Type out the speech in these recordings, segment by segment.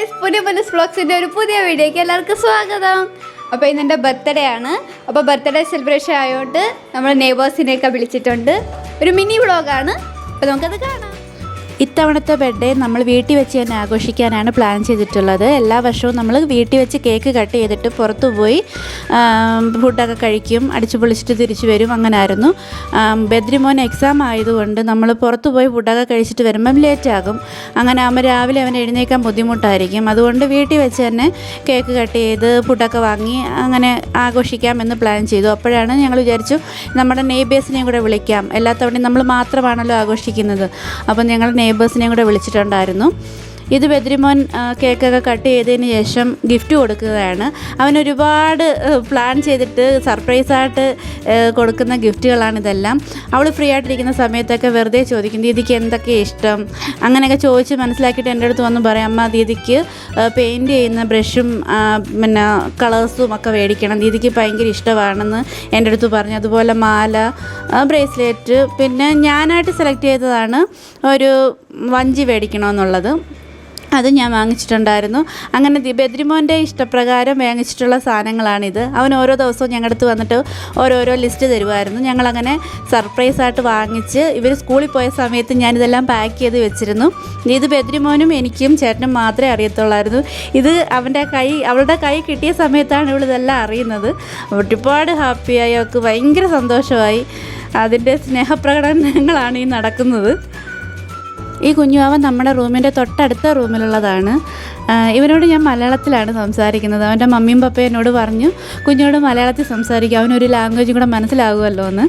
Guys, പുതിയ വ്ളോഗ്സിൻ്റെ ഒരു പുതിയ വീഡിയോയ്ക്ക് എല്ലാവർക്കും സ്വാഗതം. അപ്പോൾ ഇന്ന് എൻ്റെ ബർത്ത്ഡേ ആണ്. അപ്പോൾ ബർത്ത്ഡേ സെലിബ്രേഷൻ ആയതുകൊണ്ട് നമ്മൾ നെയ്ബേഴ്സിനെയൊക്കെ വിളിച്ചിട്ടുണ്ട്. ഒരു മിനി വ്ളോഗാണ്. അപ്പോൾ നമുക്കത് കാണാം. ഇത്തവണത്തെ ബർത്ത്ഡേ നമ്മൾ വീട്ടിൽ വെച്ച് തന്നെ ആഘോഷിക്കാനാണ് പ്ലാൻ ചെയ്തിട്ടുള്ളത്. എല്ലാ വർഷവും നമ്മൾ വീട്ടിൽ വെച്ച് കേക്ക് കട്ട് ചെയ്തിട്ട് പുറത്തു പോയി ഫുഡൊക്കെ കഴിക്കും, അടിച്ചു പൊളിച്ചിട്ട് തിരിച്ചു വരും. അങ്ങനെ ആയിരുന്നു. ബദ്രിമോൻ എക്സാം ആയതുകൊണ്ട് നമ്മൾ പുറത്തു പോയി ഫുഡൊക്കെ കഴിച്ചിട്ട് വരുമ്പം ലേറ്റാകും. അങ്ങനെ ആകുമ്പോൾ രാവിലെ അവൻ എഴുന്നേൽക്കാൻ ബുദ്ധിമുട്ടായിരിക്കും. അതുകൊണ്ട് വീട്ടിൽ വെച്ച് തന്നെ കേക്ക് കട്ട് ചെയ്ത് ഫുഡൊക്കെ വാങ്ങി അങ്ങനെ ആഘോഷിക്കാമെന്ന് പ്ലാൻ ചെയ്തു. അപ്പോഴാണ് ഞങ്ങൾ വിചാരിച്ചു നമ്മുടെ നെയ്ബേഴ്സിനെയും കൂടെ വിളിക്കാം. എല്ലാ തവണയും നമ്മൾ മാത്രമാണല്ലോ ആഘോഷിക്കുന്നത്. അപ്പം ഞങ്ങൾ നെയ്ബേഴ്സിനെയും കൂടെ വിളിച്ചിട്ടുണ്ടായിരുന്നു. ഇത് ബദ്രിമോൻ കേക്കൊക്കെ കട്ട് ചെയ്തതിന് ശേഷം ഗിഫ്റ്റ് കൊടുക്കുകയാണ്. അവനൊരുപാട് പ്ലാൻ ചെയ്തിട്ട് സർപ്രൈസായിട്ട് കൊടുക്കുന്ന ഗിഫ്റ്റുകളാണിതെല്ലാം. അവൾ ഫ്രീ ആയിട്ടിരിക്കുന്ന സമയത്തൊക്കെ വെറുതെ ചോദിക്കും, ദീദിക്ക് എന്തൊക്കെ ഇഷ്ടം, അങ്ങനെയൊക്കെ ചോദിച്ച് മനസ്സിലാക്കിയിട്ട് എൻ്റെ അടുത്ത് വന്ന് പറയാം, അമ്മ ദീദിക്ക് പെയിൻറ്റ് ചെയ്യുന്ന ബ്രഷും പിന്നെ കളേഴ്സും ഒക്കെ മേടിക്കണം, ദീദിക്ക് ഭയങ്കര ഇഷ്ടമാണെന്ന് എൻ്റെ അടുത്ത് പറഞ്ഞു. അതുപോലെ മാല, ബ്രേസ്ലെറ്റ്, പിന്നെ ഞാനായിട്ട് സെലക്ട് ചെയ്തതാണ് ഒരു വഞ്ചി മേടിക്കണമെന്നുള്ളത്. അത് ഞാൻ വാങ്ങിച്ചിട്ടുണ്ടായിരുന്നു. അങ്ങനെ ബദ്രിമോൻ്റെ ഇഷ്ടപ്രകാരം വാങ്ങിച്ചിട്ടുള്ള സാധനങ്ങളാണിത്. അവൻ ഓരോ ദിവസവും ഞങ്ങളുടെ അടുത്ത് വന്നിട്ട് ഓരോരോ ലിസ്റ്റ് തരുമായിരുന്നു. ഞങ്ങളങ്ങനെ സർപ്രൈസായിട്ട് വാങ്ങിച്ച് ഇവർ സ്കൂളിൽ പോയ സമയത്ത് ഞാനിതെല്ലാം പാക്ക് ചെയ്ത് വെച്ചിരുന്നു. ഇത് ബദ്രിമോനും എനിക്കും ചേട്ടനും മാത്രമേ അറിയത്തുള്ളായിരുന്നു. ഇത് അവളുടെ കൈ കിട്ടിയ സമയത്താണ് ഇവളിതെല്ലാം അറിയുന്നത്. ഒരുപാട് ഹാപ്പിയായി, അവൾക്ക് ഭയങ്കര സന്തോഷമായി. അതിൻ്റെ സ്നേഹപ്രകടനങ്ങളാണ് ഈ നടക്കുന്നത്. ഈ കുഞ്ഞുവാവൻ നമ്മുടെ റൂമിൻ്റെ തൊട്ടടുത്ത റൂമിലുള്ളതാണ്. ഇവനോട് ഞാൻ മലയാളത്തിലാണ് സംസാരിക്കുന്നത്. അവൻ്റെ മമ്മിയും പപ്പയും എന്നോട് പറഞ്ഞു കുഞ്ഞോട് മലയാളത്തിൽ സംസാരിക്കും, അവനൊരു ലാംഗ്വേജും കൂടെ മനസ്സിലാകുമല്ലോ എന്ന്.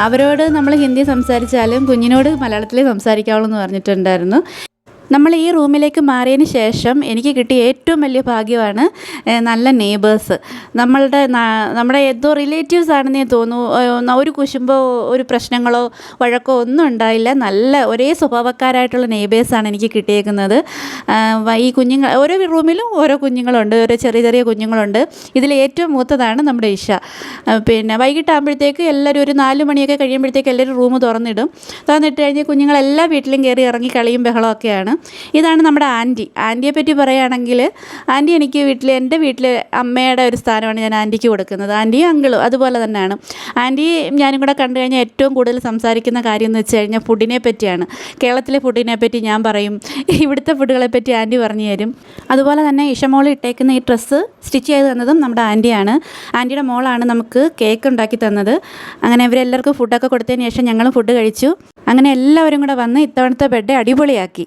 അവരോട് നമ്മൾ ഹിന്ദി സംസാരിച്ചാലും കുഞ്ഞിനോട് മലയാളത്തിലേ സംസാരിക്കാവുള്ളൂ എന്ന് പറഞ്ഞിട്ടുണ്ടായിരുന്നു. നമ്മൾ ഈ റൂമിലേക്ക് മാറിയതിന് ശേഷം എനിക്ക് കിട്ടിയ ഏറ്റവും വലിയ ഭാഗ്യമാണ് നല്ല നെയ്ബേഴ്സ്. നമ്മുടെ ഏതോ റിലേറ്റീവ്സ് ആണെന്നേ തോന്നുന്നു. ഒരു കുശുമ്പോ ഒരു പ്രശ്നങ്ങളോ വഴക്കോ ഒന്നും ഉണ്ടായില്ല. നല്ല ഒരേ സ്വഭാവക്കാരായിട്ടുള്ള നെയ്ബേഴ്സാണ് എനിക്ക് കിട്ടിയേക്കുന്നത്. ഈ കുഞ്ഞുങ്ങൾ ഓരോ റൂമിലും ഓരോ കുഞ്ഞുങ്ങളുണ്ട്, ഓരോ ചെറിയ ചെറിയ കുഞ്ഞുങ്ങളുണ്ട്. ഇതിൽ ഏറ്റവും മൂത്തതാണ് നമ്മുടെ ഇഷ. പിന്നെ വൈകിട്ടാകുമ്പോഴത്തേക്ക് എല്ലാവരും ഒരു 4 മണിയൊക്കെ കഴിയുമ്പോഴത്തേക്ക് എല്ലാവരും റൂം തുറന്നിട്ട് കഴിഞ്ഞ് കുഞ്ഞുങ്ങളെല്ലാ വീട്ടിലും കയറി ഇറങ്ങി കളിയും ബഹളമൊക്കെയാണ്. ഇതാണ് നമ്മുടെ ആൻറ്റിയെ പറ്റി പറയുകയാണെങ്കിൽ, ആൻറ്റി എനിക്ക് എൻ്റെ വീട്ടിൽ അമ്മയുടെ ഒരു സ്ഥാനമാണ് ഞാൻ ആൻറ്റിക്ക് കൊടുക്കുന്നത്. ആൻറ്റിയും അങ്കിളും അതുപോലെ തന്നെയാണ്. ആൻറ്റി ഞാനും കൂടെ കണ്ടു കഴിഞ്ഞാൽ ഏറ്റവും കൂടുതൽ സംസാരിക്കുന്ന കാര്യം എന്ന് വെച്ച് കഴിഞ്ഞാൽ ഫുഡിനെ പറ്റിയാണ്. കേരളത്തിലെ ഫുഡിനെ പറ്റി ഞാൻ പറയും, ഇവിടുത്തെ ഫുഡുകളെ പറ്റി ആൻറ്റി പറഞ്ഞു തരും. അതുപോലെ തന്നെ ഇഷമോൾ ഇട്ടേക്കുന്ന ഈ ഡ്രസ്സ് സ്റ്റിച്ച് ചെയ്ത് തന്നതും നമ്മുടെ ആൻറ്റിയാണ്. ആൻറ്റിയുടെ മോളാണ് നമുക്ക് കേക്ക് ഉണ്ടാക്കി തന്നത്. അങ്ങനെ ഇവരെല്ലാവർക്കും ഫുഡൊക്കെ കൊടുത്തതിന് ശേഷം ഞങ്ങളും ഫുഡ് കഴിച്ചു. അങ്ങനെ എല്ലാവരും കൂടെ വന്ന് ഇത്തവണത്തെ ബർത്ത്ഡേ അടിപൊളിയാക്കി.